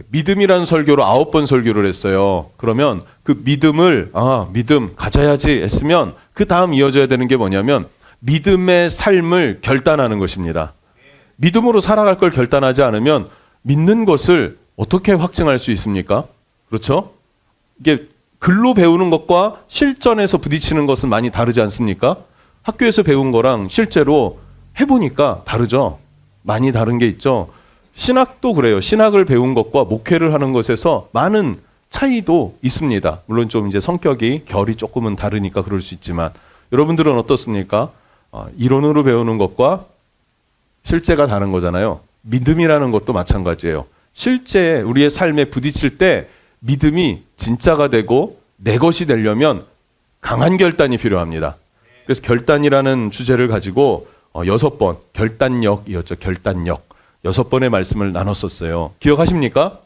믿음이라는 설교로 9번 설교를 했어요. 그러면 그 믿음을 믿음 가져야지 했으면 그 다음 이어져야 되는 게 뭐냐면 믿음의 삶을 결단하는 것입니다. 믿음으로 살아갈 걸 결단하지 않으면 믿는 것을 어떻게 확증할 수 있습니까? 그렇죠? 이게 글로 배우는 것과 실전에서 부딪히는 것은 많이 다르지 않습니까? 학교에서 배운 거랑 실제로 해보니까 다르죠. 많이 다른 게 있죠. 신학도 그래요. 신학을 배운 것과 목회를 하는 것에서 많은 차이도 있습니다. 물론 좀 이제 성격이 결이 조금은 다르니까 그럴 수 있지만 여러분들은 어떻습니까? 이론으로 배우는 것과 실제가 다른 거잖아요. 믿음이라는 것도 마찬가지예요. 실제 우리의 삶에 부딪힐 때 믿음이 진짜가 되고 내 것이 되려면 강한 결단이 필요합니다. 그래서 결단이라는 주제를 가지고 6번, 결단력이었죠. 결단력. 6번의 말씀을 나눴었어요. 기억하십니까?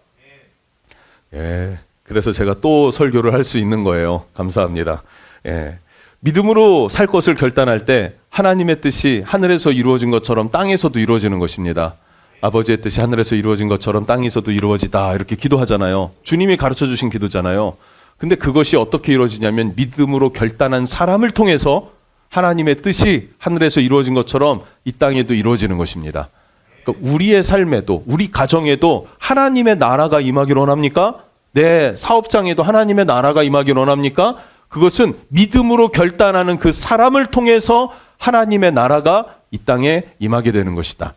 예. 그래서 제가 또 설교를 할 수 있는 거예요. 감사합니다. 예. 믿음으로 살 것을 결단할 때 하나님의 뜻이 하늘에서 이루어진 것처럼 땅에서도 이루어지는 것입니다. 아버지의 뜻이 하늘에서 이루어진 것처럼 땅에서도 이루어지다 이렇게 기도하잖아요. 주님이 가르쳐 주신 기도잖아요. 근데 그것이 어떻게 이루어지냐면 믿음으로 결단한 사람을 통해서 하나님의 뜻이 하늘에서 이루어진 것처럼 이 땅에도 이루어지는 것입니다. 그러니까 우리의 삶에도 우리 가정에도 하나님의 나라가 임하기를 원합니까? 내 사업장에도 하나님의 나라가 임하기를 원합니까? 그것은 믿음으로 결단하는 그 사람을 통해서 하나님의 나라가 이 땅에 임하게 되는 것이다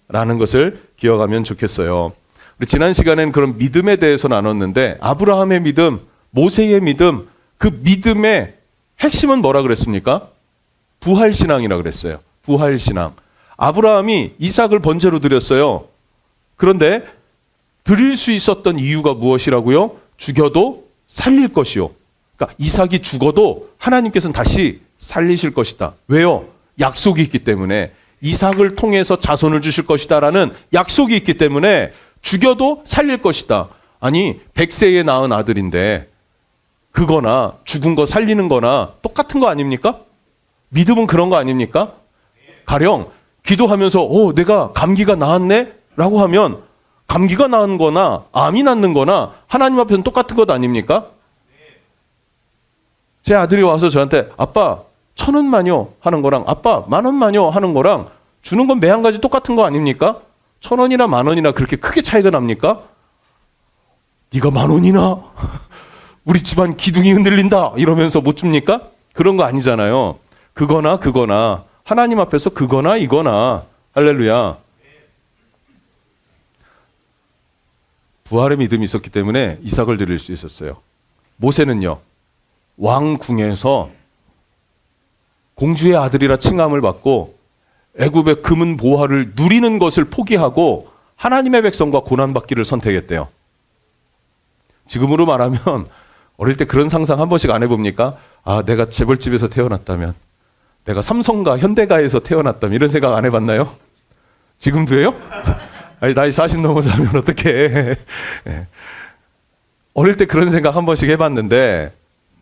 라는 것을 기억하면 좋겠어요. 우리 지난 시간엔 그런 믿음에 대해서 나눴는데 아브라함의 믿음, 모세의 믿음, 그 믿음의 핵심은 뭐라 그랬습니까? 부활신앙이라 그랬어요. 부활신앙. 아브라함이 이삭을 번제로 드렸어요. 그런데 드릴 수 있었던 이유가 무엇이라고요? 죽여도 살릴 것이요. 그러니까 이삭이 죽어도 하나님께서는 다시 살리실 것이다. 왜요? 약속이 있기 때문에. 이삭을 통해서 자손을 주실 것이다라는 약속이 있기 때문에 죽여도 살릴 것이다. 아니 100세에 낳은 아들인데 그거나 죽은 거 살리는 거나 똑같은 거 아닙니까? 믿음은 그런 거 아닙니까? 가령 기도하면서 내가 감기가 나았네? 라고 하면 감기가 나은 거나 암이 낫는 거나 하나님 앞에서는 똑같은 것 아닙니까? 제 아들이 와서 저한테 아빠 1,000원만요 하는 거랑 아빠 10,000원만요 하는 거랑 주는 건 매 한 가지 똑같은 거 아닙니까? 1,000원이나 10,000원이나 그렇게 크게 차이가 납니까? 네가 10,000원이나? 우리 집안 기둥이 흔들린다 이러면서 못 줍니까? 그런 거 아니잖아요. 그거나 하나님 앞에서 그거나 이거나 할렐루야. 부활의 믿음이 있었기 때문에 이삭을 드릴 수 있었어요. 모세는요. 왕궁에서 공주의 아들이라 칭함을 받고 애굽의 금은 보화를 누리는 것을 포기하고 하나님의 백성과 고난받기를 선택했대요. 지금으로 말하면 어릴 때 그런 상상 한 번씩 안 해봅니까? 내가 재벌집에서 태어났다면, 내가 삼성가 현대가에서 태어났다면 이런 생각 안 해봤나요? 지금도 해요? 아니, 나이 40 넘어서 하면 어떡해. 어릴 때 그런 생각 한 번씩 해봤는데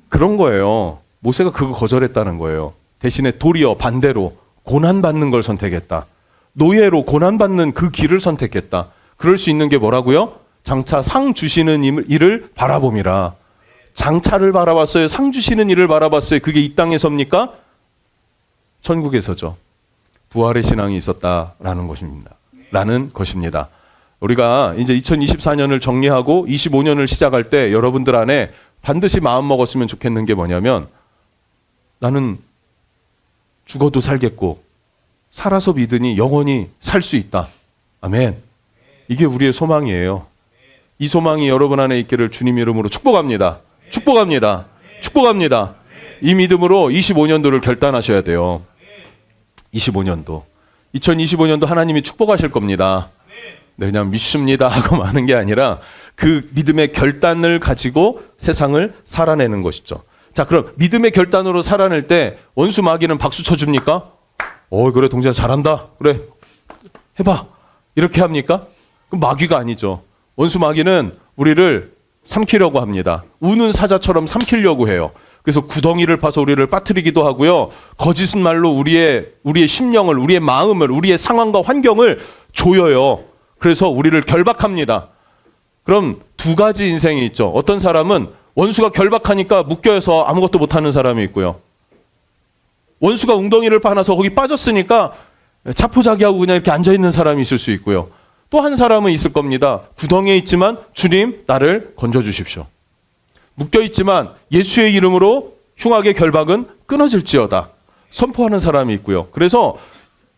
그런 거예요. 모세가 그거 거절했다는 거예요. 대신에 도리어 반대로 고난받는 걸 선택했다. 노예로 고난받는 그 길을 선택했다. 그럴 수 있는 게 뭐라고요? 장차 상 주시는 일을 바라봄이라. 장차를 바라봤어요? 상 주시는 일을 바라봤어요? 그게 이 땅에서입니까? 천국에서죠. 부활의 신앙이 있었다라는 것입니다. 라는 것입니다. 우리가 이제 2024년을 정리하고 25년을 시작할 때 여러분들 안에 반드시 마음 먹었으면 좋겠는 게 뭐냐면 나는 죽어도 살겠고 살아서 믿으니 영원히 살 수 있다. 아멘. 이게 우리의 소망이에요. 이 소망이 여러분 안에 있기를 주님 이름으로 축복합니다. 축복합니다. 축복합니다. 이 믿음으로 25년도를 결단하셔야 돼요. 25년도. 2025년도 하나님이 축복하실 겁니다. 네, 그냥 믿습니다 하고 마는 게 아니라 그 믿음의 결단을 가지고 세상을 살아내는 것이죠. 자, 그럼 믿음의 결단으로 살아낼 때 원수 마귀는 박수 쳐줍니까? 그래 동진아 잘한다. 그래 해봐. 이렇게 합니까? 그럼 마귀가 아니죠. 원수 마귀는 우리를 삼키려고 합니다. 우는 사자처럼 삼키려고 해요. 그래서 구덩이를 파서 우리를 빠뜨리기도 하고요. 거짓은 말로 우리의 심령을, 우리의 마음을, 우리의 상황과 환경을 조여요. 그래서 우리를 결박합니다. 그럼 두 가지 인생이 있죠. 어떤 사람은 원수가 결박하니까 묶여서 아무것도 못하는 사람이 있고요. 원수가 웅덩이를 파놔서 거기 빠졌으니까 자포자기하고 그냥 이렇게 앉아있는 사람이 있을 수 있고요. 또 한 사람은 있을 겁니다. 구덩이에 있지만 주님 나를 건져주십시오. 묶여있지만 예수의 이름으로 흉악의 결박은 끊어질지어다 선포하는 사람이 있고요. 그래서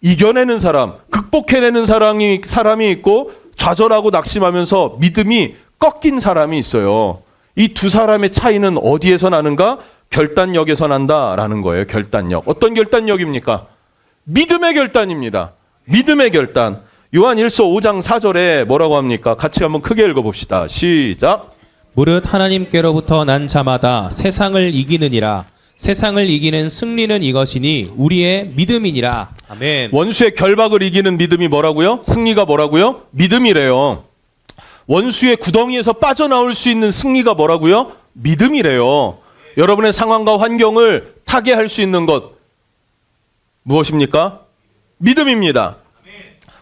이겨내는 사람, 극복해내는 사람이 있고 좌절하고 낙심하면서 믿음이 꺾인 사람이 있어요. 이 두 사람의 차이는 어디에서 나는가? 결단력에서 난다라는 거예요. 결단력. 어떤 결단력입니까? 믿음의 결단입니다. 믿음의 결단. 요한 1서 5장 4절에 뭐라고 합니까? 같이 한번 크게 읽어봅시다. 시작. 무릇 하나님께로부터 난 자마다 세상을 이기느니라. 세상을 이기는 승리는 이것이니 우리의 믿음이니라. 아멘. 원수의 결박을 이기는 믿음이 뭐라고요? 승리가 뭐라고요? 믿음이래요. 원수의 구덩이에서 빠져나올 수 있는 승리가 뭐라고요? 믿음이래요. 여러분의 상황과 환경을 타개할 수 있는 것 무엇입니까? 믿음입니다.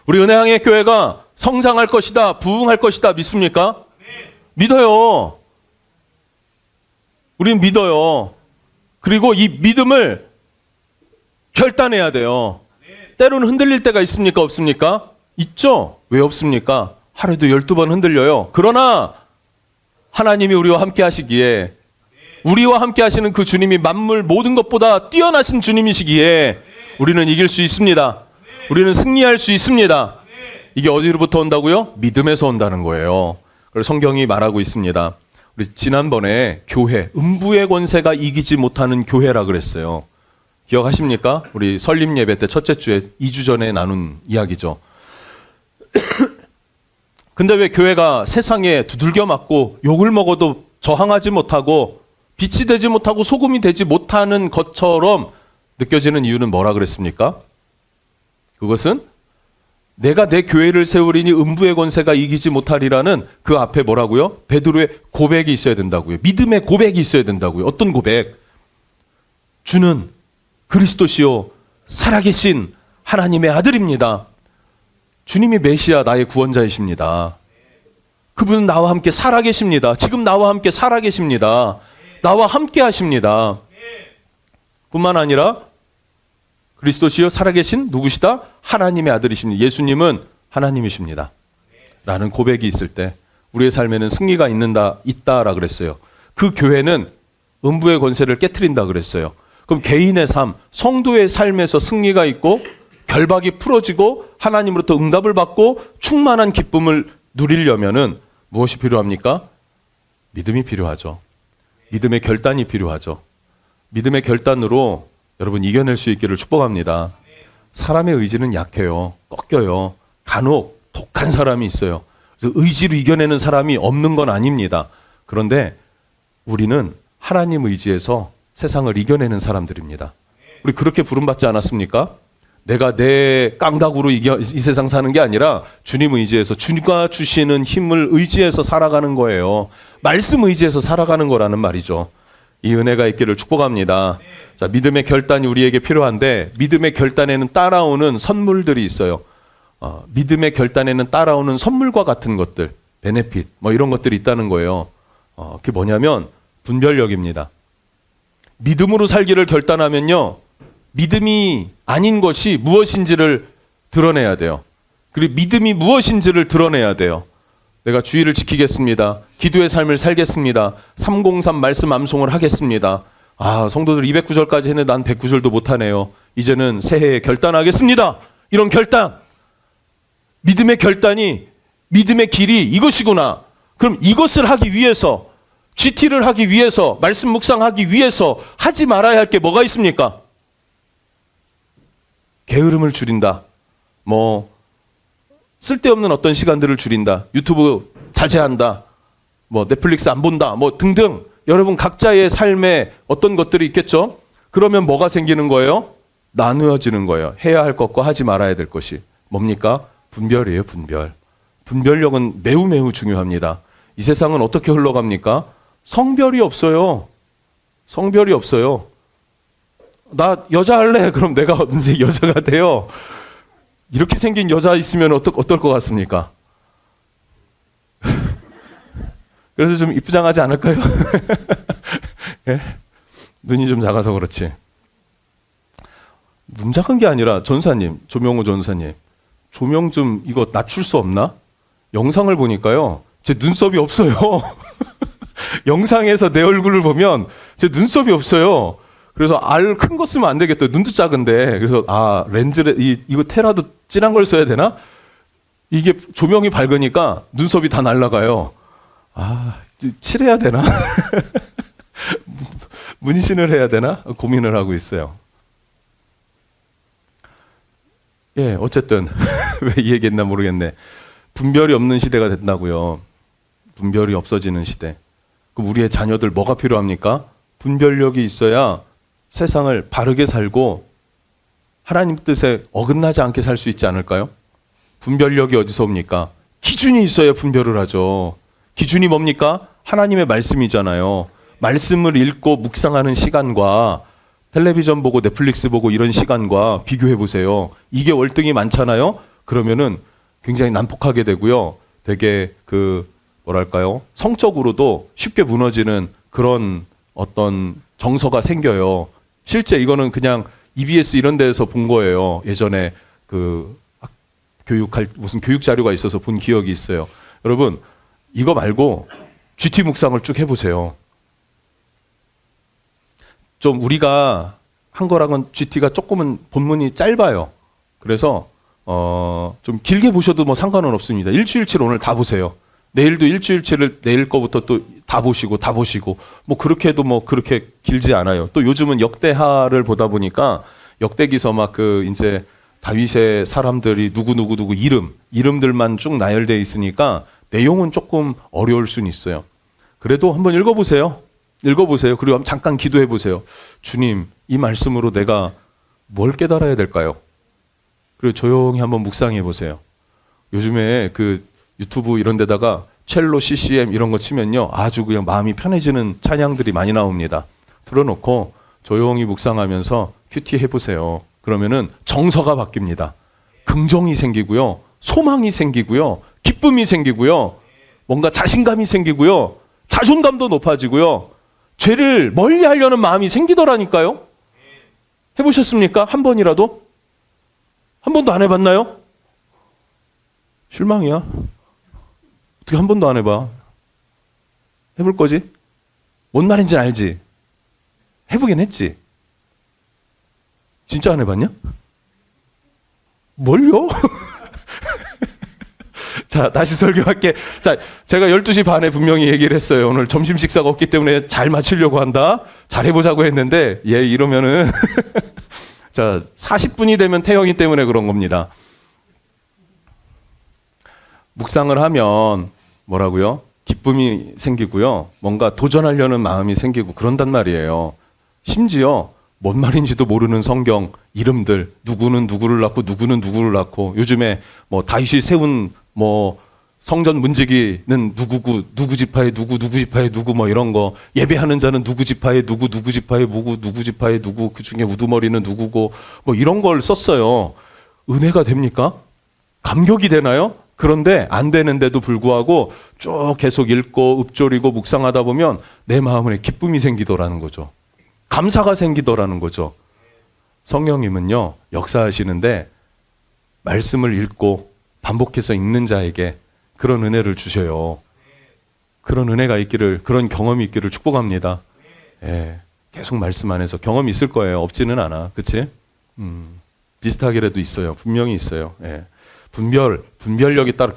우리 은혜항해 교회가 성장할 것이다, 부흥할 것이다 믿습니까? 믿어요. 우리는 믿어요. 그리고 이 믿음을 결단해야 돼요. 때로는 흔들릴 때가 있습니까? 없습니까? 있죠. 왜 없습니까? 하루에도 12번 흔들려요. 그러나 하나님이 우리와 함께 하시기에, 우리와 함께 하시는 그 주님이 만물 모든 것보다 뛰어나신 주님이시기에 우리는 이길 수 있습니다. 우리는 승리할 수 있습니다. 이게 어디로부터 온다고요? 믿음에서 온다는 거예요. 그래서 성경이 말하고 있습니다. 우리 지난번에 교회, 음부의 권세가 이기지 못하는 교회라 그랬어요. 기억하십니까? 우리 설립 예배 때 첫째 주에 2주 전에 나눈 이야기죠. 근데 왜 교회가 세상에 두들겨 맞고 욕을 먹어도 저항하지 못하고 빛이 되지 못하고 소금이 되지 못하는 것처럼 느껴지는 이유는 뭐라 그랬습니까? 그것은 내가 내 교회를 세우리니 음부의 권세가 이기지 못하리라는 그 앞에 뭐라고요? 베드로의 고백이 있어야 된다고요. 믿음의 고백이 있어야 된다고요. 어떤 고백? 주는 그리스도시요 살아계신 하나님의 아들입니다. 주님이 메시아 나의 구원자이십니다. 그분은 나와 함께 살아계십니다. 지금 나와 함께 살아계십니다. 나와 함께 하십니다. 뿐만 아니라 그리스도시여 살아계신 누구시다? 하나님의 아들이십니다. 예수님은 하나님이십니다. 라는 고백이 있을 때 우리의 삶에는 승리가 있다라 그랬어요. 그 교회는 음부의 권세를 깨트린다 그랬어요. 그럼 개인의 삶, 성도의 삶에서 승리가 있고 결박이 풀어지고 하나님으로부터 응답을 받고 충만한 기쁨을 누리려면은 무엇이 필요합니까? 믿음이 필요하죠. 믿음의 결단이 필요하죠. 믿음의 결단으로 여러분 이겨낼 수 있기를 축복합니다. 사람의 의지는 약해요. 꺾여요. 간혹 독한 사람이 있어요. 그래서 의지로 이겨내는 사람이 없는 건 아닙니다. 그런데 우리는 하나님 의지에서 세상을 이겨내는 사람들입니다. 우리 그렇게 부름받지 않았습니까? 내가 내 깡다구로 이 세상 사는 게 아니라 주님 의지에서, 주님과 주시는 힘을 의지해서 살아가는 거예요. 말씀 의지해서 살아가는 거라는 말이죠. 이 은혜가 있기를 축복합니다. 자, 믿음의 결단이 우리에게 필요한데 믿음의 결단에는 따라오는 선물들이 있어요. 믿음의 결단에는 따라오는 선물과 같은 것들, 베네핏 뭐 이런 것들이 있다는 거예요. 그게 뭐냐면 분별력입니다. 믿음으로 살기를 결단하면요, 믿음이 아닌 것이 무엇인지를 드러내야 돼요. 그리고 믿음이 무엇인지를 드러내야 돼요. 내가 주의를 지키겠습니다. 기도의 삶을 살겠습니다. 303 말씀 암송을 하겠습니다. 아, 성도들 209절까지 했는데 난 109절도 못하네요. 이제는 새해에 결단하겠습니다. 이런 결단. 믿음의 결단이, 믿음의 길이 이것이구나. 그럼 이것을 하기 위해서, GT를 하기 위해서, 말씀 묵상하기 위해서 하지 말아야 할 게 뭐가 있습니까? 게으름을 줄인다. 뭐 쓸데없는 어떤 시간들을 줄인다. 유튜브 자제한다. 뭐 넷플릭스 안 본다. 뭐 등등. 여러분 각자의 삶에 어떤 것들이 있겠죠? 그러면 뭐가 생기는 거예요? 나누어지는 거예요. 해야 할 것과 하지 말아야 될 것이. 뭡니까? 분별이에요, 분별. 분별력은 매우 매우 중요합니다. 이 세상은 어떻게 흘러갑니까? 성별이 없어요. 성별이 없어요. 나 여자 할래? 그럼 내가 언제 여자가 돼요? 이렇게 생긴 여자 있으면 어떨 것 같습니까? 그래서 좀 이쁘장하지 않을까요? 예? 눈이 좀 작아서 그렇지. 눈 작은 게 아니라 전사님, 조명호 전사님, 조명 좀 이거 낮출 수 없나? 영상을 보니까요, 제 눈썹이 없어요. 영상에서 내 얼굴을 보면 제 눈썹이 없어요. 그래서 큰 거 쓰면 안 되겠다. 눈도 작은데. 그래서 렌즈를 이거 테라도 진한 걸 써야 되나? 이게 조명이 밝으니까 눈썹이 다 날아가요. 칠해야 되나? 문신을 해야 되나? 고민을 하고 있어요. 예, 어쨌든 왜 이 얘기했나 모르겠네. 분별이 없는 시대가 된다고요. 분별이 없어지는 시대. 그럼 우리의 자녀들 뭐가 필요합니까? 분별력이 있어야 세상을 바르게 살고 하나님 뜻에 어긋나지 않게 살 수 있지 않을까요? 분별력이 어디서 옵니까? 기준이 있어야 분별을 하죠. 기준이 뭡니까? 하나님의 말씀이잖아요. 말씀을 읽고 묵상하는 시간과 텔레비전 보고 넷플릭스 보고 이런 시간과 비교해 보세요. 이게 월등히 많잖아요. 그러면은 굉장히 난폭하게 되고요. 되게 뭐랄까요? 성적으로도 쉽게 무너지는 그런 어떤 정서가 생겨요. 실제 이거는 그냥 EBS 이런 데에서 본 거예요. 예전에 무슨 교육 자료가 있어서 본 기억이 있어요. 여러분, 이거 말고 GT 묵상을 쭉 해보세요. 좀 우리가 한 거랑은 GT가 조금은 본문이 짧아요. 그래서 좀 길게 보셔도 뭐 상관은 없습니다. 일주일치를 오늘 다 보세요. 내일도 일주일치를 내일 거부터 또 다 보시고 뭐 그렇게 해도 뭐 그렇게 길지 않아요. 또 요즘은 역대하를 보다 보니까 역대기서 막 이제 다윗의 사람들이 누구 이름들만 쭉 나열되어 있으니까 내용은 조금 어려울 수는 있어요. 그래도 한번 읽어보세요. 그리고 잠깐 기도해 보세요. 주님, 이 말씀으로 내가 뭘 깨달아야 될까요? 그리고 조용히 한번 묵상해 보세요. 요즘에 유튜브 이런 데다가 첼로 CCM 이런 거 치면요, 아주 그냥 마음이 편해지는 찬양들이 많이 나옵니다. 틀어놓고 조용히 묵상하면서 큐티 해보세요. 그러면은 정서가 바뀝니다. 긍정이 생기고요, 소망이 생기고요, 기쁨이 생기고요, 뭔가 자신감이 생기고요, 자존감도 높아지고요, 죄를 멀리 하려는 마음이 생기더라니까요. 해보셨습니까? 한 번이라도? 한 번도 안 해봤나요? 실망이야. 어떻게 한 번도 안 해봐? 해볼 거지? 뭔 말인지는 알지? 해보긴 했지? 진짜 안 해봤냐? 뭘요? 자, 다시 설교할게. 자, 제가 12시 반에 분명히 얘기를 했어요. 오늘 점심 식사가 없기 때문에 잘 마치려고 한다. 잘 해보자고 했는데, 이러면은. 자, 40분이 되면 태영이 때문에 그런 겁니다. 묵상을 하면 뭐라고요? 기쁨이 생기고요. 뭔가 도전하려는 마음이 생기고 그런단 말이에요. 심지어 뭔 말인지도 모르는 성경 이름들, 누구는 누구를 낳고 누구는 누구를 낳고, 요즘에 뭐 다윗이 세운 뭐 성전 문지기는 누구고, 누구 지파에 누구 지파에 누구, 뭐 이런 거, 예배하는 자는 누구 지파에 누구 지파에 누구 지파에 누구, 그 중에 우두머리는 누구고, 뭐 이런 걸 썼어요. 은혜가 됩니까? 감격이 되나요? 그런데 안 되는데도 불구하고 쭉 계속 읽고 읊조리고 묵상하다 보면 내 마음에 기쁨이 생기더라는 거죠. 감사가 생기더라는 거죠. 성령님은요, 역사하시는데 말씀을 읽고 반복해서 읽는 자에게 그런 은혜를 주셔요. 그런 은혜가 있기를, 그런 경험이 있기를 축복합니다. 예, 계속 말씀 안에서 경험이 있을 거예요. 없지는 않아. 그치? 비슷하게라도 있어요. 분명히 있어요. 예. 분별력이 따로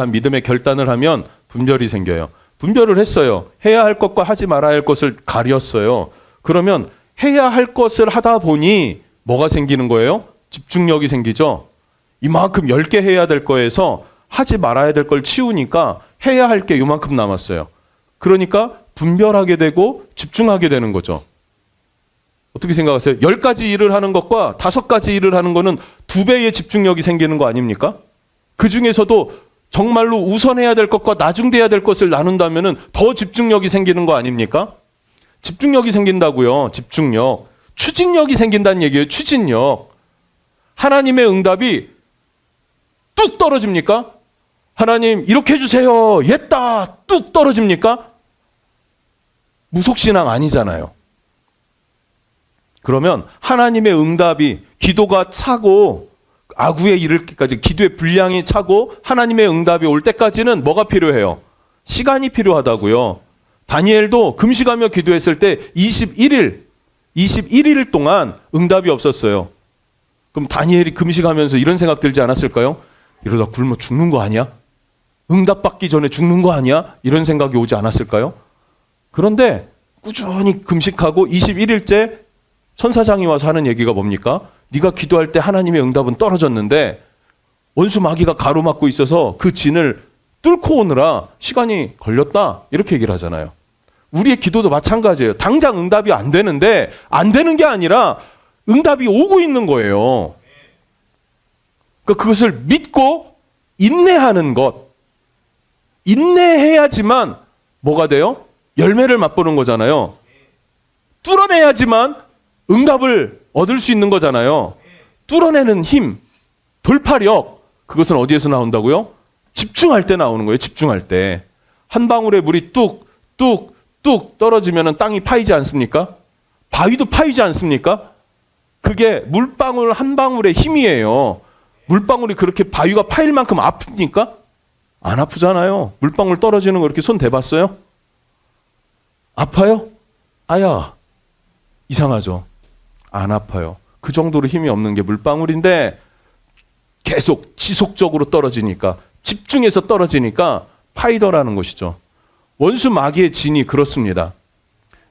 믿음의 결단을 하면 분별이 생겨요. 분별을 했어요. 해야 할 것과 하지 말아야 할 것을 가렸어요. 그러면 해야 할 것을 하다 보니 뭐가 생기는 거예요? 집중력이 생기죠. 이만큼 10개 해야 될 거에서 하지 말아야 될 걸 치우니까 해야 할 게 이만큼 남았어요. 그러니까 분별하게 되고 집중하게 되는 거죠. 어떻게 생각하세요? 10가지 일을 하는 것과 5가지 일을 하는 거는 2배의 집중력이 생기는 거 아닙니까? 그 중에서도 정말로 우선해야 될 것과 나중돼야 될 것을 나눈다면 더 집중력이 생기는 거 아닙니까? 집중력이 생긴다고요. 집중력. 추진력이 생긴다는 얘기예요. 추진력. 하나님의 응답이 뚝 떨어집니까? 하나님 이렇게 해주세요. 옛다 뚝 떨어집니까? 무속신앙 아니잖아요. 그러면 하나님의 응답이 기도가 차고 아구에 이를 때까지 기도의 분량이 차고 하나님의 응답이 올 때까지는 뭐가 필요해요? 시간이 필요하다고요. 다니엘도 금식하며 기도했을 때 21일 동안 응답이 없었어요. 그럼 다니엘이 금식하면서 이런 생각 들지 않았을까요? 이러다 굶어 죽는 거 아니야? 응답받기 전에 죽는 거 아니야? 이런 생각이 오지 않았을까요? 그런데 꾸준히 금식하고 21일째 천사장이 와서 하는 얘기가 뭡니까? 네가 기도할 때 하나님의 응답은 떨어졌는데 원수 마귀가 가로막고 있어서 그 진을 뚫고 오느라 시간이 걸렸다. 이렇게 얘기를 하잖아요. 우리의 기도도 마찬가지예요. 당장 응답이 안 되는데 안 되는 게 아니라 응답이 오고 있는 거예요. 그러니까 그것을 믿고 인내하는 것. 인내해야지만 뭐가 돼요? 열매를 맛보는 거잖아요. 뚫어내야지만 응답을 얻을 수 있는 거잖아요. 뚫어내는 힘, 돌파력, 그것은 어디에서 나온다고요? 집중할 때 나오는 거예요. 집중할 때. 한 방울의 물이 뚝 떨어지면 땅이 파이지 않습니까? 바위도 파이지 않습니까? 그게 물방울 한 방울의 힘이에요. 물방울이 그렇게 바위가 파일 만큼 아픕니까? 안 아프잖아요. 물방울 떨어지는 거 이렇게 손 대봤어요? 아파요? 아야, 이상하죠. 안 아파요. 그 정도로 힘이 없는 게 물방울인데 계속 지속적으로 떨어지니까, 집중해서 떨어지니까 파이더라는 것이죠. 원수 마귀의 진이 그렇습니다.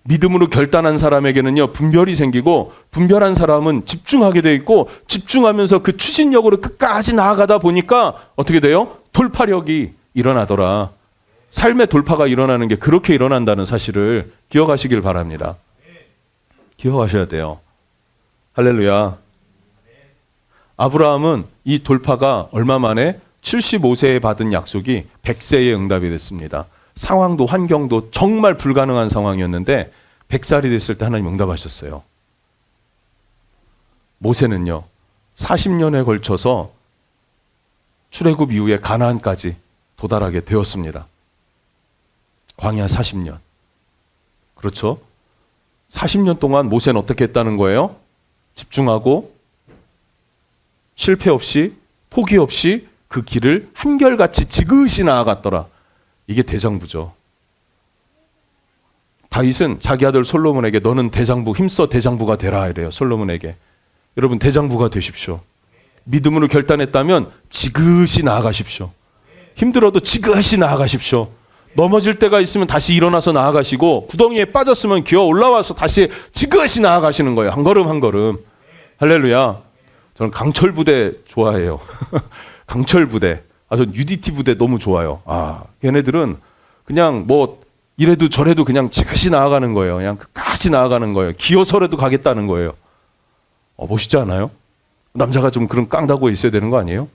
믿음으로 결단한 사람에게는요, 분별이 생기고, 분별한 사람은 집중하게 돼 있고, 집중하면서 그 추진력으로 끝까지 나아가다 보니까 어떻게 돼요? 돌파력이 일어나더라. 삶의 돌파가 일어나는 게 그렇게 일어난다는 사실을 기억하시길 바랍니다. 기억하셔야 돼요. 할렐루야. 아브라함은 이 돌파가 얼마 만에 75세에 받은 약속이 100세에 응답이 됐습니다. 상황도 환경도 정말 불가능한 상황이었는데 100살이 됐을 때 하나님 응답하셨어요. 모세는요, 40년에 걸쳐서 출애굽 이후에 가나안까지 도달하게 되었습니다. 광야 40년. 그렇죠? 40년 동안 모세는 어떻게 했다는 거예요? 집중하고 실패 없이 포기 없이 그 길을 한결같이 지그시 나아갔더라. 이게 대장부죠. 다윗은 자기 아들 솔로몬에게 너는 대장부 힘써 대장부가 되라 이래요. 솔로몬에게. 여러분 대장부가 되십시오. 믿음으로 결단했다면 지그시 나아가십시오. 힘들어도 지그시 나아가십시오. 넘어질 때가 있으면 다시 일어나서 나아가시고 구덩이에 빠졌으면 기어 올라와서 다시 지그시 나아가시는 거예요. 한 걸음 한 걸음. 할렐루야. 저는 강철 부대 좋아해요. 강철 부대. 저 UDT 부대 너무 좋아요. 걔네들은 그냥 뭐 이래도 저래도 그냥 지그시 나아가는 거예요. 그냥 끝까지 나아가는 거예요. 기어서라도 가겠다는 거예요. 멋있지 않아요? 남자가 좀 그런 깡다구에 있어야 되는 거 아니에요?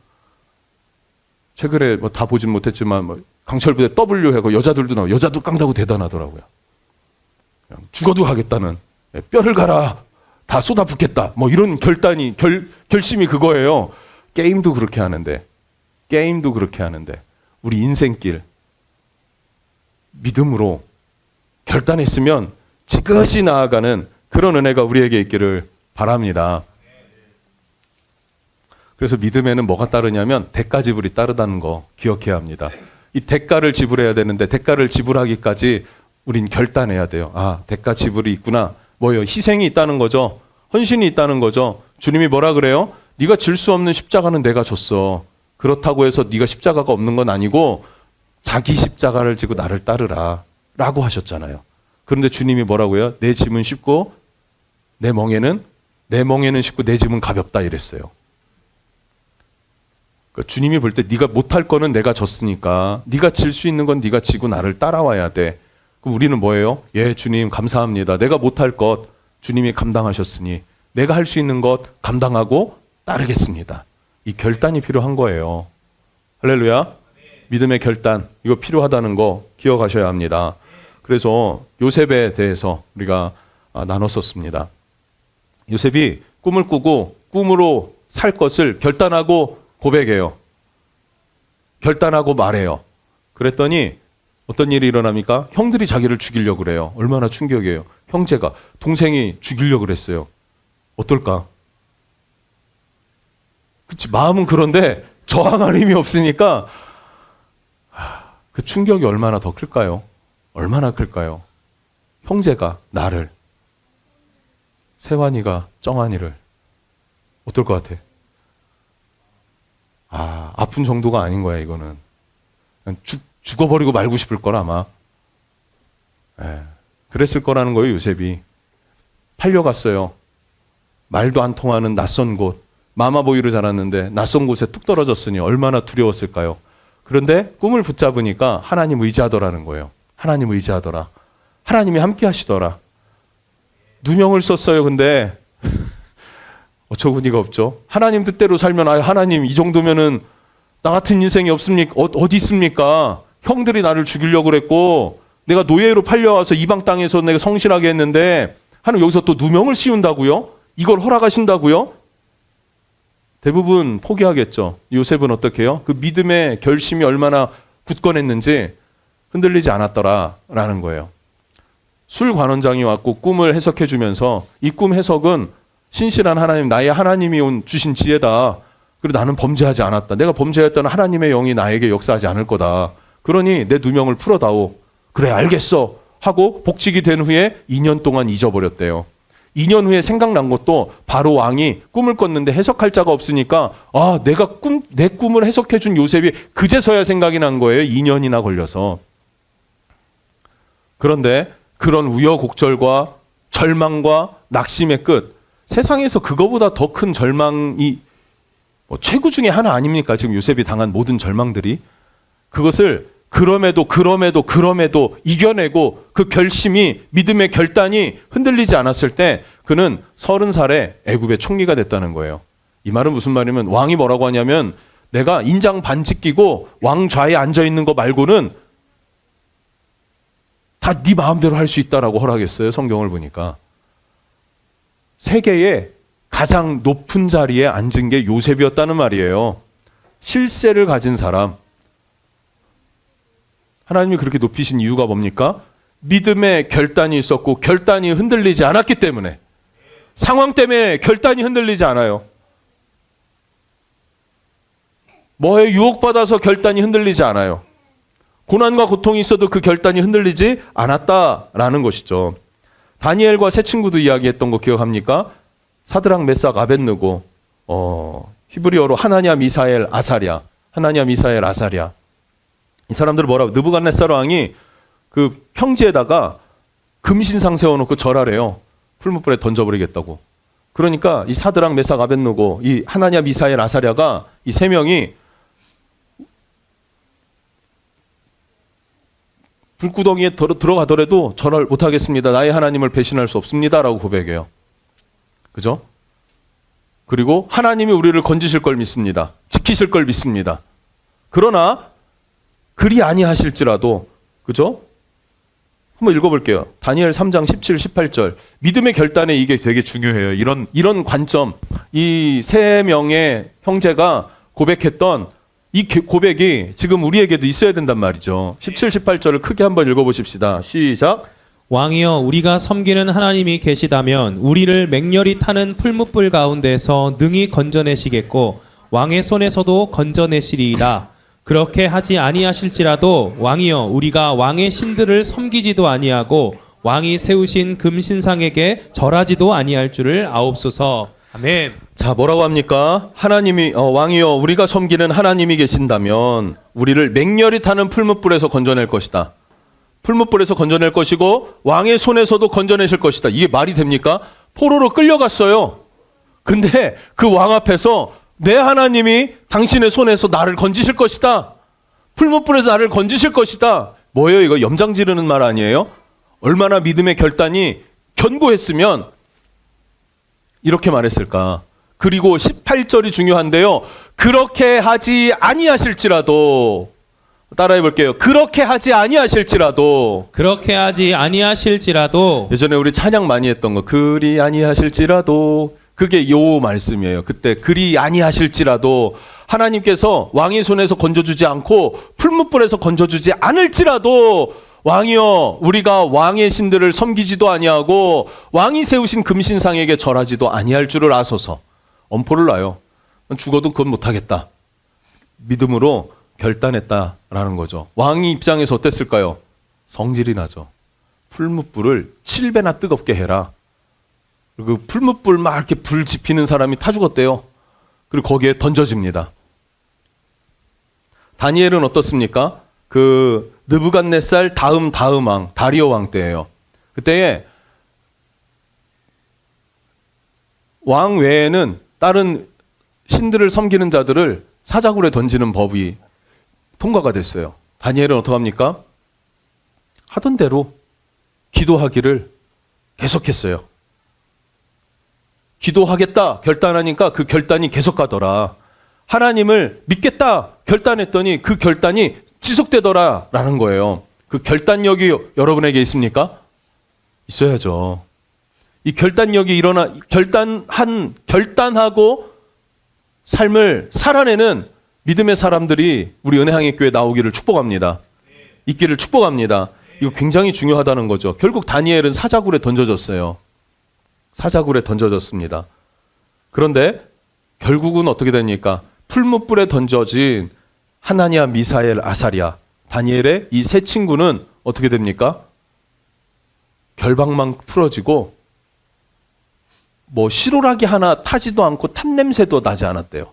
최근에 뭐 다 보진 못했지만 뭐 강철 부대 W 하고 여자들도 나오고 여자도 깡다구 대단하더라고요. 그냥 죽어도 가겠다는, 뼈를 갈아 다 쏟아붓겠다. 뭐 이런 결심이 그거예요. 게임도 그렇게 하는데 우리 인생길 믿음으로 결단했으면 지그시 나아가는 그런 은혜가 우리에게 있기를 바랍니다. 그래서 믿음에는 뭐가 따르냐면 대가 지불이 따르다는 거 기억해야 합니다. 이 대가를 지불해야 되는데 대가를 지불하기까지 우린 결단해야 돼요. 대가 지불이 있구나. 뭐예요? 희생이 있다는 거죠. 헌신이 있다는 거죠. 주님이 뭐라 그래요? 네가 질 수 없는 십자가는 내가 졌어. 그렇다고 해서 네가 십자가가 없는 건 아니고 자기 십자가를 지고 나를 따르라 라고 하셨잖아요. 그런데 주님이 뭐라고요? 내 짐은 쉽고 내 멍에는 쉽고 내 짐은 가볍다 이랬어요. 그러니까 주님이 볼 때 네가 못할 거는 내가 졌으니까 네가 질 수 있는 건 네가 지고 나를 따라와야 돼. 그럼 우리는 뭐예요? 예, 주님 감사합니다. 내가 못할 것 주님이 감당하셨으니 내가 할 수 있는 것 감당하고 따르겠습니다. 이 결단이 필요한 거예요. 할렐루야. 믿음의 결단, 이거 필요하다는 거 기억하셔야 합니다. 그래서 요셉에 대해서 우리가 나눴었습니다. 요셉이 꿈을 꾸고 꿈으로 살 것을 결단하고 고백해요. 결단하고 말해요. 그랬더니 어떤 일이 일어납니까? 형들이 자기를 죽이려고 그래요. 얼마나 충격이에요. 형제가 동생이 죽이려고 그랬어요. 어떨까? 그치, 마음은 그런데 저항할 힘이 없으니까 그 충격이 얼마나 더 클까요? 얼마나 클까요? 형제가 나를, 세환이가 정환이를 어떨 것 같아? 아픈 정도가 아닌 거야, 이거는. 그냥 죽어버리고 말고 싶을 걸 아마. 그랬을 거라는 거예요, 요셉이. 팔려갔어요. 말도 안 통하는 낯선 곳. 마마보이로 자랐는데 낯선 곳에 뚝 떨어졌으니 얼마나 두려웠을까요? 그런데 꿈을 붙잡으니까 하나님 의지하더라는 거예요. 하나님 의지하더라. 하나님이 함께 하시더라. 누명을 썼어요. 근데 어처구니가 없죠. 하나님 뜻대로 살면 하나님 이 정도면은 나 같은 인생이 없습니까? 어디 있습니까? 형들이 나를 죽이려고 그랬고 내가 노예로 팔려와서 이방 땅에서 내가 성실하게 했는데 하나님 여기서 또 누명을 씌운다고요? 이걸 허락하신다고요? 대부분 포기하겠죠. 요셉은 어떻게 해요? 그 믿음의 결심이 얼마나 굳건했는지 흔들리지 않았더라라는 거예요. 술 관원장이 왔고 꿈을 해석해 주면서 이 꿈 해석은 신실한 하나님, 나의 하나님이 주신 지혜다. 그리고 나는 범죄하지 않았다. 내가 범죄했다는 하나님의 영이 나에게 역사하지 않을 거다. 그러니 내 누명을 풀어다오. 그래, 알겠어. 하고 복직이 된 후에 2년 동안 잊어버렸대요. 2년 후에 생각난 것도 바로 왕이 꿈을 꿨는데 해석할 자가 없으니까 내 꿈을 해석해 준 요셉이 그제서야 생각이 난 거예요. 2년이나 걸려서. 그런데 그런 우여곡절과 절망과 낙심의 끝, 세상에서 그거보다 더 큰 절망이 최고 중에 하나 아닙니까? 지금 요셉이 당한 모든 절망들이. 그것을 그럼에도 이겨내고 그 결심이, 믿음의 결단이 흔들리지 않았을 때 그는 30살에 애굽의 총리가 됐다는 거예요. 이 말은 무슨 말이면 왕이 뭐라고 하냐면 내가 인장 반지 끼고 왕 좌에 앉아 있는 거 말고는 다 네 마음대로 할 수 있다라고 허락했어요. 성경을 보니까. 세계의 가장 높은 자리에 앉은 게 요셉이었다는 말이에요. 실세를 가진 사람. 하나님이 그렇게 높이신 이유가 뭡니까? 믿음의 결단이 있었고 결단이 흔들리지 않았기 때문에. 상황 때문에 결단이 흔들리지 않아요. 뭐에 유혹받아서 결단이 흔들리지 않아요. 고난과 고통이 있어도 그 결단이 흔들리지 않았다라는 것이죠. 다니엘과 세 친구도 이야기했던 거 기억합니까? 사드락, 메삭, 아벳느고, 히브리어로 하나냐, 미사엘, 아사랴. 하나냐, 미사엘, 아사랴. 이 사람들을 뭐라고? 느부갓네살 왕이 그 평지에다가 금신상 세워놓고 절하래요. 풀무불에 던져버리겠다고. 그러니까 이 사드락, 메삭, 아벳느고, 이 하나냐, 미사엘, 아사랴가 이 세 명이 불구덩이에 들어가더라도 절을 못하겠습니다. 나의 하나님을 배신할 수 없습니다라고 고백해요. 그죠? 그리고 하나님이 우리를 건지실 걸 믿습니다. 지키실 걸 믿습니다. 그러나 그리 아니하실지라도, 그죠? 한번 읽어볼게요. 다니엘 3장 17, 18절. 믿음의 결단에 이게 되게 중요해요. 이런 관점, 이 세 명의 형제가 고백했던 이 고백이 지금 우리에게도 있어야 된단 말이죠. 17, 18절을 크게 한번 읽어보십시다. 시작. 왕이여, 우리가 섬기는 하나님이 계시다면 우리를 맹렬히 타는 풀무불 가운데서 능히 건져내시겠고 왕의 손에서도 건져내시리이다. 그렇게 하지 아니하실지라도 왕이여, 우리가 왕의 신들을 섬기지도 아니하고 왕이 세우신 금신상에게 절하지도 아니할 줄을 아옵소서. 아멘. 자, 뭐라고 합니까? 하나님이 왕이여, 우리가 섬기는 하나님이 계신다면 우리를 맹렬히 타는 풀무불에서 건져낼 것이다. 풀무불에서 건져낼 것이고 왕의 손에서도 건져내실 것이다. 이게 말이 됩니까? 포로로 끌려갔어요. 근데 그 왕 앞에서 내 하나님이 당신의 손에서 나를 건지실 것이다. 풀무불에서 나를 건지실 것이다. 뭐예요? 이거 염장 지르는 말 아니에요? 얼마나 믿음의 결단이 견고했으면 이렇게 말했을까? 그리고 18절이 중요한데요. 그렇게 하지 아니하실지라도, 따라해 볼게요. 그렇게 하지 아니하실지라도. 그렇게 하지 아니하실지라도. 예전에 우리 찬양 많이 했던 거, 그리 아니하실지라도, 그게 요 말씀이에요. 그때 그리 아니하실지라도 하나님께서 왕의 손에서 건져주지 않고 풀무불에서 건져주지 않을지라도 왕이여 우리가 왕의 신들을 섬기지도 아니하고 왕이 세우신 금신상에게 절하지도 아니할 줄을 아소서. 엄포를 놔요. 죽어도 그건 못하겠다. 믿음으로 결단했다라는 거죠. 왕이 입장에서 어땠을까요? 성질이 나죠. 풀무불을 7배나 뜨겁게 해라. 그리고 풀무불 막 이렇게 불 지피는 사람이 타 죽었대요. 그리고 거기에 던져집니다. 다니엘은 어떻습니까? 그 느부갓네살 다음 왕 다리오 왕 때예요. 그때에 왕 외에는 다른 신들을 섬기는 자들을 사자굴에 던지는 법이 통과가 됐어요. 다니엘은 어떡합니까? 하던 대로 기도하기를 계속했어요. 기도하겠다 결단하니까 그 결단이 계속 가더라. 하나님을 믿겠다 결단했더니 그 결단이 지속되더라라는 거예요. 그 결단력이 여러분에게 있습니까? 있어야죠. 이 결단력이 결단하고 삶을 살아내는 믿음의 사람들이 우리 은혜향의교회 나오기를 축복합니다. 있기를 축복합니다. 이거 굉장히 중요하다는 거죠. 결국 다니엘은 사자굴에 던져졌어요. 사자굴에 던져졌습니다. 그런데 결국은 어떻게 됩니까? 풀무불에 던져진 하나니아, 미사엘, 아사랴, 다니엘의 이 세 친구는 어떻게 됩니까? 결박만 풀어지고 뭐 실오라기 하나 타지도 않고 탄 냄새도 나지 않았대요.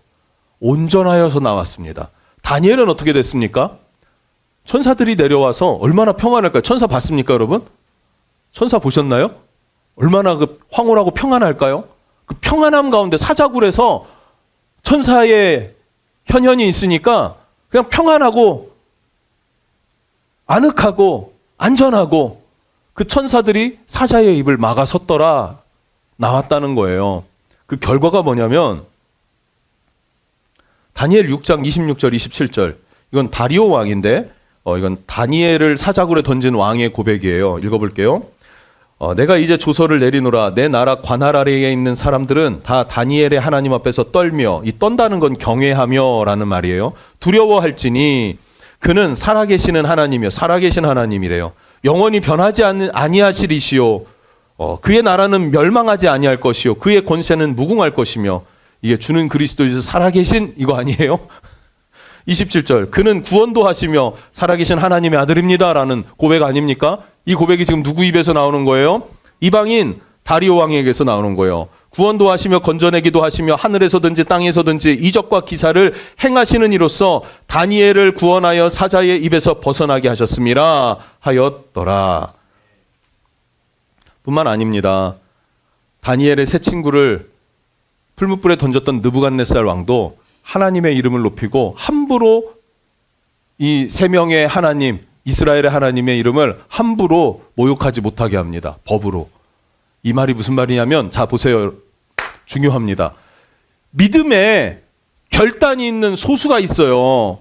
온전하여서 나왔습니다. 다니엘은 어떻게 됐습니까? 천사들이 내려와서 얼마나 평안할까요? 천사 봤습니까, 여러분? 천사 보셨나요? 얼마나 그 황홀하고 평안할까요? 그 평안함 가운데 사자굴에서 천사의 현현이 있으니까 그냥 평안하고 아늑하고 안전하고 그 천사들이 사자의 입을 막아섰더라 나왔다는 거예요. 그 결과가 뭐냐면 다니엘 6장 26절 27절 이건 다리오 왕인데 이건 다니엘을 사자굴에 던진 왕의 고백이에요. 읽어볼게요. 내가 이제 조서를 내리노라. 내 나라 관할 아래에 있는 사람들은 다 다니엘의 하나님 앞에서 떨며, 이 떤다는 건 경외하며 라는 말이에요. 두려워할지니 그는 살아계시는 하나님이요. 살아계신 하나님이래요. 영원히 변하지 아니하시리시오. 그의 나라는 멸망하지 아니할 것이요. 그의 권세는 무궁할 것이며. 이게 주는 그리스도에서 살아계신 이거 아니에요? 27절 그는 구원도 하시며 살아계신 하나님의 아들입니다 라는 고백 아닙니까? 이 고백이 지금 누구 입에서 나오는 거예요? 이방인 다리오 왕에게서 나오는 거예요. 구원도 하시며 건져내기도 하시며 하늘에서든지 땅에서든지 이적과 기사를 행하시는 이로써 다니엘을 구원하여 사자의 입에서 벗어나게 하셨음이라 하였더라. 뿐만 아닙니다. 다니엘의 세 친구를 풀무불에 던졌던 느부갓네살 왕도 하나님의 이름을 높이고 함부로 이 세 명의 하나님, 이스라엘의 하나님의 이름을 함부로 모욕하지 못하게 합니다. 법으로. 이 말이 무슨 말이냐면 자 보세요. 중요합니다. 믿음에 결단이 있는 소수가 있어요.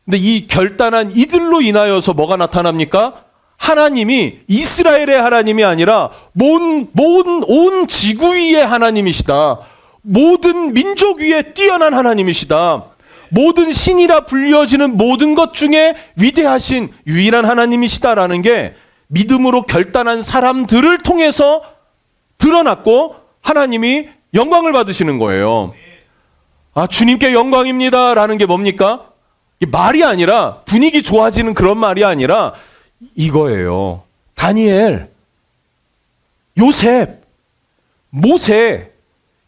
근데 이 결단한 이들로 인하여서 뭐가 나타납니까? 하나님이 이스라엘의 하나님이 아니라 온 지구 위의 하나님이시다. 모든 민족 위에 뛰어난 하나님이시다. 모든 신이라 불려지는 모든 것 중에 위대하신 유일한 하나님이시다라는 게 믿음으로 결단한 사람들을 통해서 드러났고 하나님이 영광을 받으시는 거예요. 아, 주님께 영광입니다라는 게 뭡니까? 이게 말이 아니라 분위기 좋아지는 그런 말이 아니라 이거예요. 다니엘, 요셉, 모세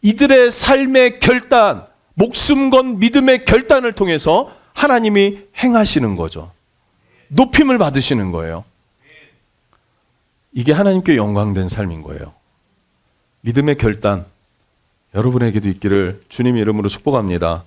이들의 삶의 결단, 목숨 건 믿음의 결단을 통해서 하나님이 행하시는 거죠. 높임을 받으시는 거예요. 이게 하나님께 영광된 삶인 거예요. 믿음의 결단, 여러분에게도 있기를 주님 이름으로 축복합니다.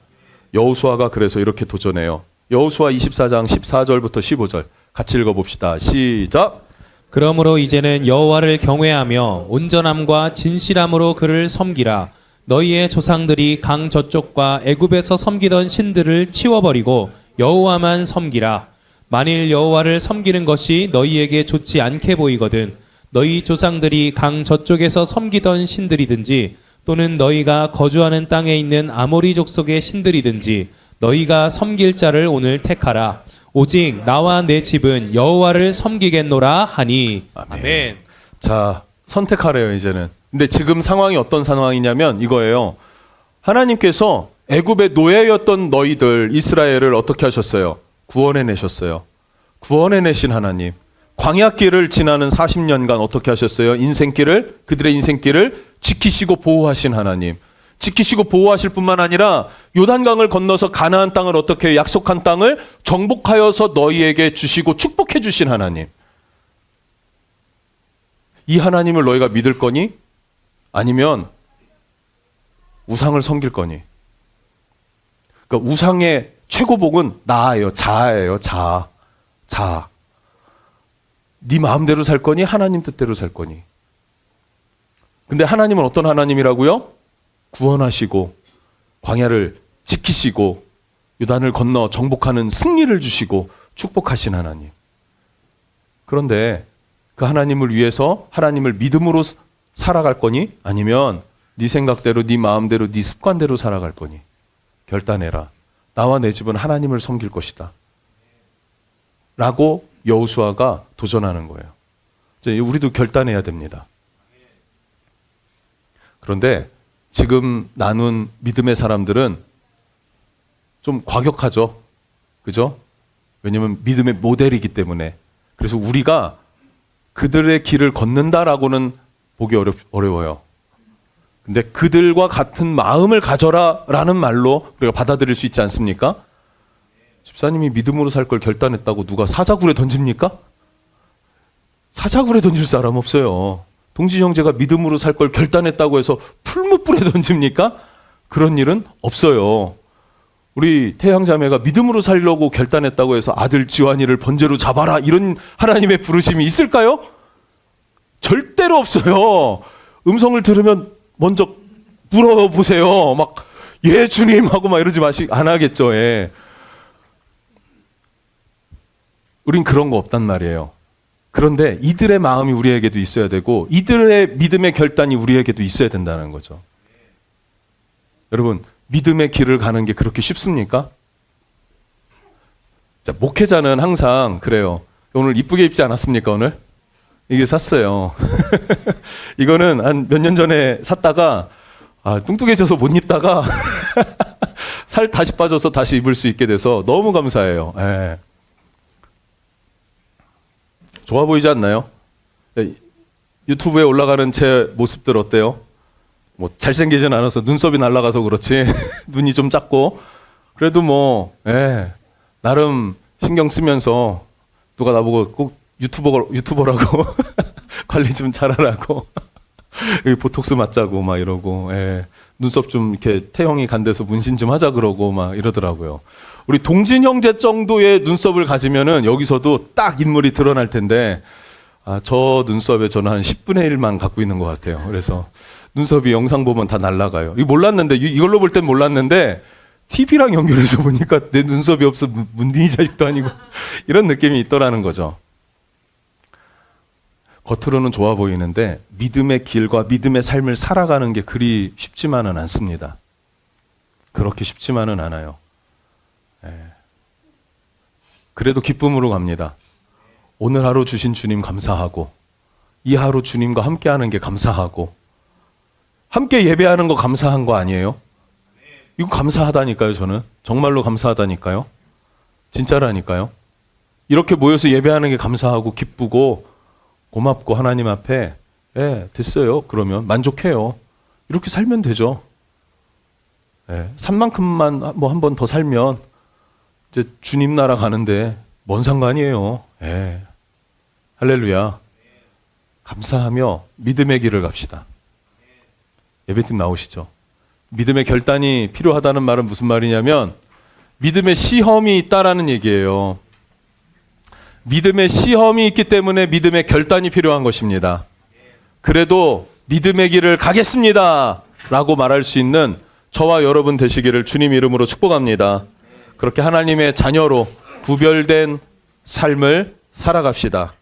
여호수아가 그래서 이렇게 도전해요. 여호수아 24장 14절부터 15절 같이 읽어봅시다. 시작. 그러므로 이제는 여호와를 경외하며 온전함과 진실함으로 그를 섬기라. 너희의 조상들이 강 저쪽과 애굽에서 섬기던 신들을 치워버리고 여호와만 섬기라. 만일 여호와를 섬기는 것이 너희에게 좋지 않게 보이거든 너희 조상들이 강 저쪽에서 섬기던 신들이든지 또는 너희가 거주하는 땅에 있는 아모리 족속의 신들이든지 너희가 섬길 자를 오늘 택하라. 오직 나와 내 집은 여호와를 섬기겠노라 하니. 아멘. 자, 선택하래요, 이제는. 근데 지금 상황이 어떤 상황이냐면 이거예요. 하나님께서 애굽의 노예였던 너희들 이스라엘을 어떻게 하셨어요? 구원해 내셨어요. 구원해 내신 하나님. 광야길을 지나는 40년간 어떻게 하셨어요? 그들의 인생길을 지키시고 보호하신 하나님. 지키시고 보호하실 뿐만 아니라 요단강을 건너서 가나안 땅을 어떻게 약속한 땅을 정복하여서 너희에게 주시고 축복해 주신 하나님. 이 하나님을 너희가 믿을 거니? 아니면 우상을 섬길 거니? 그러니까 우상의 최고복은 나예요. 자아예요. 자아. 네 마음대로 살 거니? 하나님 뜻대로 살 거니? 근데 하나님은 어떤 하나님이라고요? 구원하시고 광야를 지키시고 요단을 건너 정복하는 승리를 주시고 축복하신 하나님. 그런데 그 하나님을 위해서 하나님을 믿음으로 살아갈 거니? 아니면 네 생각대로 네 마음대로 네 습관대로 살아갈 거니? 결단해라. 나와 내 집은 하나님을 섬길 것이다. 라고 여호수아가 도전하는 거예요. 이제 우리도 결단해야 됩니다. 그런데 지금 나눈 믿음의 사람들은 좀 과격하죠. 그죠? 왜냐하면 믿음의 모델이기 때문에. 그래서 우리가 그들의 길을 걷는다라고는 보기 어려워요. 근데 그들과 같은 마음을 가져라 라는 말로 우리가 받아들일 수 있지 않습니까? 집사님이 믿음으로 살 걸 결단했다고 누가 사자굴에 던집니까? 사자굴에 던질 사람 없어요. 동지 형제가 믿음으로 살 걸 결단했다고 해서 풀무불에 던집니까? 그런 일은 없어요. 우리 태양자매가 믿음으로 살려고 결단했다고 해서 아들 지환이를 번제로 잡아라 이런 하나님의 부르심이 있을까요? 절대로 없어요. 음성을 들으면 먼저 물어보세요. 막 예 주님 하고 막 이러지 안 하겠죠. 예. 우린 그런 거 없단 말이에요. 그런데 이들의 마음이 우리에게도 있어야 되고 이들의 믿음의 결단이 우리에게도 있어야 된다는 거죠. 여러분, 믿음의 길을 가는 게 그렇게 쉽습니까? 자, 목회자는 항상 그래요. 오늘 이쁘게 입지 않았습니까, 오늘? 이게 샀어요. 이거는 한 몇 년 전에 샀다가 뚱뚱해져서 못 입다가 살 다시 빠져서 다시 입을 수 있게 돼서 너무 감사해요. 예. 좋아 보이지 않나요? 유튜브에 올라가는 제 모습들 어때요? 뭐 잘생기진 않아서 눈썹이 날아가서 그렇지 눈이 좀 작고 그래도 뭐 나름 신경 쓰면서 누가 나보고 꼭 유튜버라고 관리 좀 잘하라고 보톡스 맞자고 막 이러고 눈썹 좀 이렇게 태형이 간 데서 문신 좀 하자 그러고 막 이러더라고요. 우리 동진 형제 정도의 눈썹을 가지면은 여기서도 딱 인물이 드러날 텐데 저 눈썹에 저는 한 10분의 1만 갖고 있는 것 같아요. 그래서 눈썹이 영상 보면 다 날아가요. 이거 몰랐는데 이걸로 볼 땐 몰랐는데 TV랑 연결해서 보니까 내 눈썹이 없어 문딩이 자식도 아니고 이런 느낌이 있더라는 거죠. 겉으로는 좋아 보이는데 믿음의 길과 믿음의 삶을 살아가는 게 그리 쉽지만은 않습니다. 그렇게 쉽지만은 않아요. 그래도 기쁨으로 갑니다. 오늘 하루 주신 주님 감사하고 이 하루 주님과 함께하는 게 감사하고 함께 예배하는 거 감사한 거 아니에요? 이거 감사하다니까요. 저는 정말로 감사하다니까요. 진짜라니까요. 이렇게 모여서 예배하는 게 감사하고 기쁘고 고맙고 하나님 앞에 됐어요. 그러면 만족해요. 이렇게 살면 되죠. 산만큼만 뭐 한 번 더 살면 이제 주님 나라 가는데 뭔 상관이에요. 할렐루야. 감사하며 믿음의 길을 갑시다. 예배팀 나오시죠. 믿음의 결단이 필요하다는 말은 무슨 말이냐면 믿음의 시험이 있다라는 얘기예요. 믿음의 시험이 있기 때문에 믿음의 결단이 필요한 것입니다. 그래도 믿음의 길을 가겠습니다 라고 말할 수 있는 저와 여러분 되시기를 주님 이름으로 축복합니다. 그렇게 하나님의 자녀로 구별된 삶을 살아갑시다.